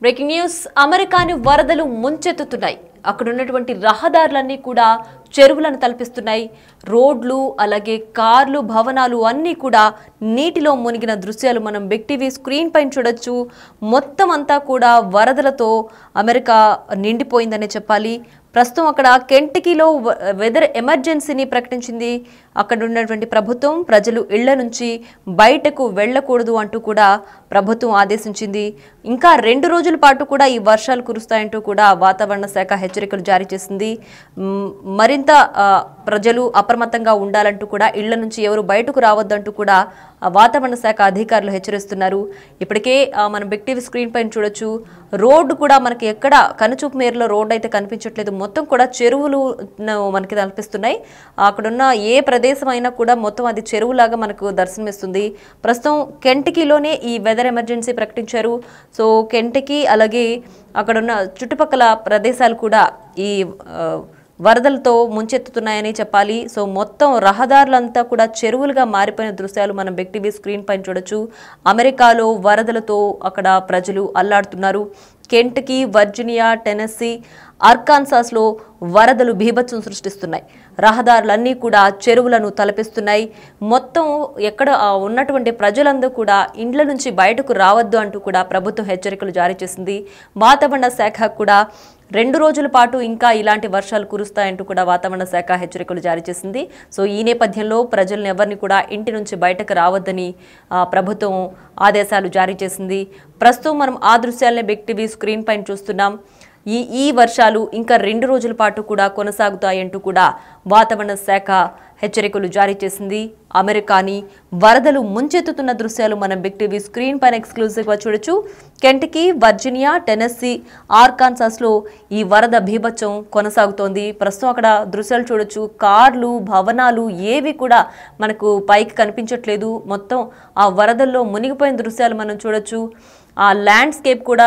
Breaking news అమెరికాని వరదలు ముంచెత్తుతున్నాయి. అక్కడ ఉన్నటువంటి రహదారులన్నీ కూడా చెరువులను తలపిస్తున్నాయి. రోడ్లు అలాగే కార్లు భవనాలు అన్నీ కూడా నీటిలో మునిగిన దృశ్యాలు మనం బిగ్ టీవీ స్క్రీన్ పైన చూడొచ్చు. మొత్తం అంతా కూడా వరదలతో అమెరికా నిండిపోయిందనే చెప్పాలి. ప్రస్తుతం అక్కడ కెంటకీలో వెదర్ ఎమర్జెన్సీని ప్రకటించింది. అక్కడ ఉన్నటువంటి ప్రభుత్వం ప్రజలు ఇళ్ల నుంచి బయటకు వెళ్లకూడదు అంటూ కూడా ప్రభుత్వం ఆదేశించింది. ఇంకా 2 రోజుల పాటు కూడా ఈ వర్షాలు కురుస్తాయంటూ కూడా వాతావరణ శాఖ హెచ్చరికలు జారీ చేసింది. మరింత ప్రజలు అప్రమత్తంగా ఉండాలంటూ కూడా ఇళ్ల నుంచి ఎవరు బయటకు రావద్దంటూ కూడా వాతావరణ శాఖ అధికారులు హెచ్చరిస్తున్నారు. ఇప్పటికే మనం బిగ్ టీవీ స్క్రీన్ పైన చూడొచ్చు. రోడ్డు కూడా మనకి ఎక్కడ కనుచూపు మేరలో రోడ్డు అయితే కనిపించట్లేదు. మొత్తం కూడా చెరువులు మనకి కనిపిస్తున్నాయి. అక్కడున్న ఏ ప్రదేశం అయినా కూడా మొత్తం అది చెరువులాగా మనకు దర్శనమిస్తుంది. ప్రస్తుతం కెంటకీలోనే ఈ వెదర్ ఎమర్జెన్సీ ప్రకటించారు. సో కెంటకీ అలాగే అక్కడున్న చుట్టుపక్కల ప్రదేశాలు కూడా ఈ వరదలతో ముంచెత్తుతున్నాయని చెప్పాలి. సో మొత్తం రహదారులంతా కూడా చెరువులుగా మారిపోయిన దృశ్యాలు మనం బిగ్ టీవీ స్క్రీన్ పైన చూడొచ్చు. అమెరికాలో వరదలతో అక్కడ ప్రజలు అల్లాడుతున్నారు. కెంటకీ, వర్జీనియా, టెనెస్సీ, అర్కాన్సాస్లో వరదలు బీభత్సం సృష్టిస్తున్నాయి. రహదారులన్నీ కూడా చెరువులను తలపిస్తున్నాయి. మొత్తం ఎక్కడ ఉన్నటువంటి ప్రజలందరూ కూడా ఇండ్ల నుంచి బయటకు రావద్దు అంటూ కూడా ప్రభుత్వం హెచ్చరికలు జారీ చేసింది. వాతావరణ శాఖ కూడా 2 రోజుల పాటు ఇంకా ఇలాంటి వర్షాలు కురుస్తాయంటూ కూడా వాతావరణ శాఖ హెచ్చరికలు జారీ చేసింది. సో ఈ నేపథ్యంలో ప్రజలను ఎవరిని కూడా ఇంటి నుంచి బయటకు రావద్దని ప్రభుత్వం ఆదేశాలు జారీ చేసింది. ప్రస్తుతం మనం ఆ దృశ్యాలనే బిగ్ టీవీ స్క్రీన్ పైన చూస్తున్నాం. ఈ వర్షాలు ఇంకా 2 రోజుల పాటు కూడా కొనసాగుతాయంటూ కూడా వాతావరణ శాఖ హెచ్చరికలు జారీ చేసింది. అమెరికాని వరదలు ముంచెత్తుతున్న దృశ్యాలు మనం బిగ్ టీవీ స్క్రీన్ పైన ఎక్స్క్లూజివ్గా చూడొచ్చు. కెంటకీ, వర్జీనియా, టెనెస్సీ, ఆర్కాన్సాస్లో ఈ వరద బీభత్సం కొనసాగుతోంది. ప్రస్తుతం అక్కడ దృశ్యాలు చూడొచ్చు. కార్లు, భవనాలు ఏవి కూడా మనకు పైకి కనిపించట్లేదు. మొత్తం ఆ వరదల్లో మునిగిపోయిన దృశ్యాలు మనం చూడొచ్చు. ఆ ల్యాండ్స్కేప్ కూడా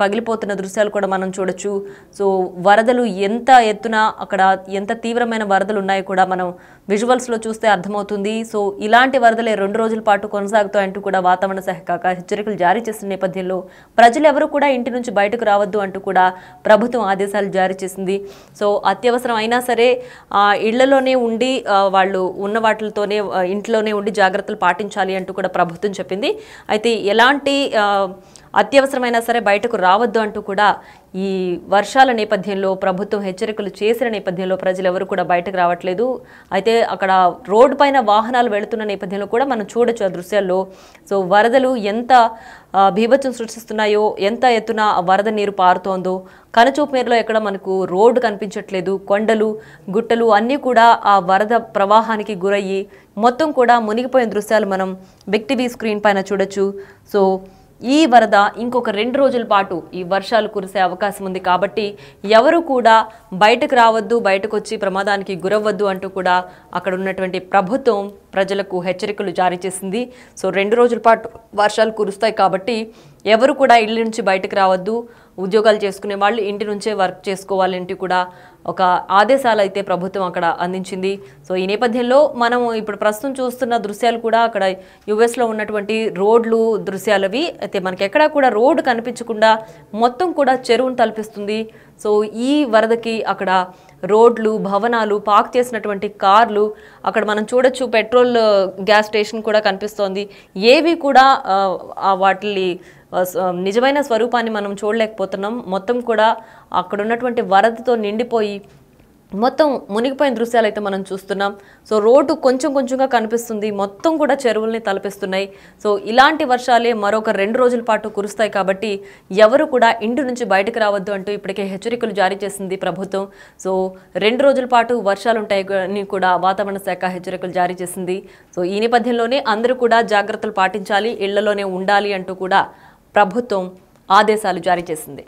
పగిలిపోతున్న దృశ్యాలు కూడా మనం చూడొచ్చు. సో వరదలు ఎంత ఎత్తున అక్కడ ఎంత తీవ్రమైన వరదలు ఉన్నాయో కూడా మనం విజువల్స్లో చూస్తే అర్థమవుతుంది. సో ఇలాంటి వరదలే 2 రోజుల పాటు కొనసాగుతాయంటూ కూడా వాతావరణ శాఖ హెచ్చరికలు జారీ చేసిన నేపథ్యంలో ప్రజలు ఎవరు కూడా ఇంటి నుంచి బయటకు రావద్దు అంటూ కూడా ప్రభుత్వం ఆదేశాలు జారీ చేసింది. సో అత్యవసరం అయినా సరే ఇళ్లలోనే ఉండి వాళ్ళు ఉన్న వాటితోనే ఇంట్లోనే ఉండి జాగ్రత్తలు పాటించాలి అంటూ కూడా ప్రభుత్వం చెప్పింది. అయితే ఎలాంటి అత్యవసరమైనా సరే బయటకు రావద్దు అంటూ కూడా ఈ వర్షాల నేపథ్యంలో ప్రభుత్వం హెచ్చరికలు చేసిన నేపథ్యంలో ప్రజలు ఎవరు కూడా బయటకు రావట్లేదు. అయితే అక్కడ రోడ్డు పైన వాహనాలు వెళుతున్న నేపథ్యంలో కూడా మనం చూడొచ్చు ఆ దృశ్యాల్లో. సో వరదలు ఎంత బీభత్సం సృష్టిస్తున్నాయో, ఎంత ఎత్తున వరద నీరు పారుతోందో కనుచూపు మేరలో ఎక్కడ మనకు రోడ్డు కనిపించట్లేదు. కొండలు, గుట్టలు అన్నీ కూడా ఆ వరద ప్రవాహానికి గురయ్యి మొత్తం కూడా మునిగిపోయిన దృశ్యాలు మనం బిగ్ టీవీ స్క్రీన్ పైన చూడొచ్చు. సో ఈ వరద ఇంకొక 2 రోజుల పాటు ఈ వర్షాలు కురిసే అవకాశం ఉంది. కాబట్టి ఎవరు కూడా బయటకు రావద్దు, బయటకు వచ్చి ప్రమాదానికి గురవ్వద్దు అంటూ కూడా అక్కడ ఉన్నటువంటి ప్రభుత్వం ప్రజలకు హెచ్చరికలు జారీ చేసింది. సో 2 రోజుల పాటు వర్షాలు కురుస్తాయి కాబట్టి ఎవరు కూడా ఇళ్ళ నుంచి బయటకు రావద్దు. ఉద్యోగాలు చేసుకునే వాళ్ళు ఇంటి నుంచే వర్క్ చేసుకోవాలంటూ కూడా ఒక ఆదేశాలు అయితే ప్రభుత్వం అక్కడ అందించింది. సో ఈ నేపథ్యంలో మనం ఇప్పుడు ప్రస్తుతం చూస్తున్న దృశ్యాలు కూడా అక్కడ యుఎస్లో ఉన్నటువంటి రోడ్లు దృశ్యాలవి. అయితే మనకి ఎక్కడా కూడా రోడ్డు కనిపించకుండా మొత్తం కూడా చెరువును తలపిస్తుంది. సో ఈ వరదకి అక్కడ రోడ్లు, భవనాలు, పార్క్ చేసినటువంటి కార్లు, అక్కడ మనం చూడొచ్చు పెట్రోల్ గ్యాస్ స్టేషన్ కూడా కనిపిస్తోంది. ఏవి కూడా వాటి నిజమైన స్వరూపాన్ని మనం చూడలేకపోతున్నాం. మొత్తం కూడా అక్కడ ఉన్నటువంటి వరదతో నిండిపోయి మొత్తం మునిగిపోయిన దృశ్యాలు అయితే మనం చూస్తున్నాం. సో రోడ్డు కొంచెం కొంచెంగా కనిపిస్తుంది. మొత్తం కూడా చెరువుల్ని తలపిస్తున్నాయి. సో ఇలాంటి వర్షాలే మరొక 2 రోజుల పాటు కురుస్తాయి కాబట్టి ఎవరు కూడా ఇంటి నుంచి బయటకు రావద్దు అంటూ ఇప్పటికే హెచ్చరికలు జారీ చేసింది ప్రభుత్వం. సో 2 రోజుల పాటు వర్షాలు ఉంటాయని కూడా వాతావరణ శాఖ హెచ్చరికలు జారీ చేసింది. సో ఈ నేపథ్యంలోనే అందరూ కూడా జాగ్రత్తలు పాటించాలి, ఇళ్లలోనే ఉండాలి అంటూ కూడా ప్రభుత్వం ఆదేశాలు జారీ చేసింది.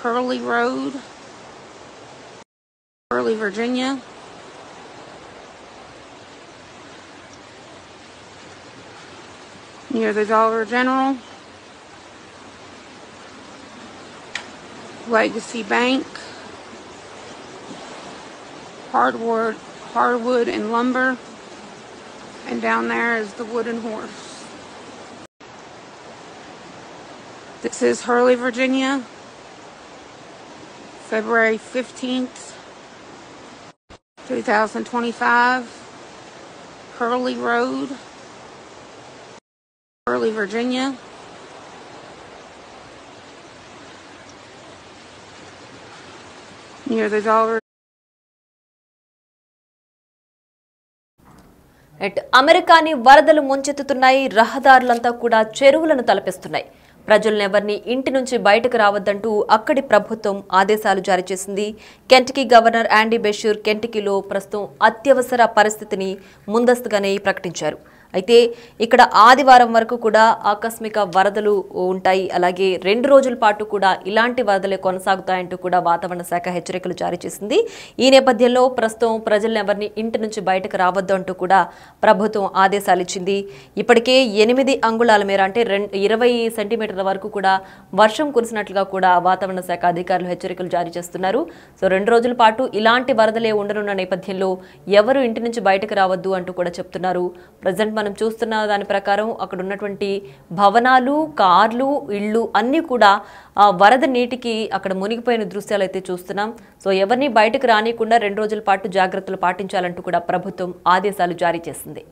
Hurley Road, Hurley, Virginia. Near the Dollar General. Legacy Bank. Hardwood and Lumber. And down there is the Wooden Horse. This is Hurley, Virginia. February 15th, 2025. Hurley Road, Hurley, Virginia. Near the Dollar. అమెరికాని వరదలు ముంచెత్తుతున్నాయి. రహదారులంతా కూడా చెరువులను తలపిస్తున్నాయి. ప్రజలను ఎవరిని ఇంటి నుంచి బయటకు రావద్దంటూ అక్కడి ప్రభుత్వం ఆదేశాలు జారీ చేసింది. కెంటకీ గవర్నర్ యాండీ బెషీర్ కెంటకీలో ప్రస్తుతం అత్యవసర పరిస్థితిని ముందస్తుగానే ప్రకటించారు. అయితే ఇక్కడ ఆదివారం వరకు కూడా ఆకస్మిక వరదలు ఉంటాయి. అలాగే 2 రోజుల పాటు కూడా ఇలాంటి వరదలే కొనసాగుతాయంటూ కూడా వాతావరణ శాఖ హెచ్చరికలు జారీ చేసింది. ఈ నేపథ్యంలో ప్రస్తుతం ప్రజలను ఎవరిని ఇంటి నుంచి బయటకు రావద్దు అంటూ కూడా ప్రభుత్వం ఆదేశాలు ఇచ్చింది. ఇప్పటికే 8 అంగుళాల మేర అంటే 20 సెంటీమీటర్ల వరకు కూడా వర్షం కురిసినట్లుగా కూడా వాతావరణ శాఖ అధికారులు హెచ్చరికలు జారీ చేస్తున్నారు. సో 2 రోజుల పాటు ఇలాంటి వరదలే ఉండనున్న నేపథ్యంలో ఎవరు ఇంటి నుంచి బయటకు రావద్దు అంటూ కూడా చెప్తున్నారు. ప్రజెంట్ మనం చూస్తున్న దాని ప్రకారం అక్కడ ఉన్నటువంటి భవనాలు, కార్లు, ఇళ్ళు అన్నీ కూడా వరద నీటికి అక్కడ మునిగిపోయిన దృశ్యాలు అయితే చూస్తున్నాం. సో ఎవరిని బయటకు రానికుండా 2 రోజుల పాటు జాగ్రత్తలు పాటించాలంటూ కూడా ప్రభుత్వం ఆదేశాలు జారీ చేసింది.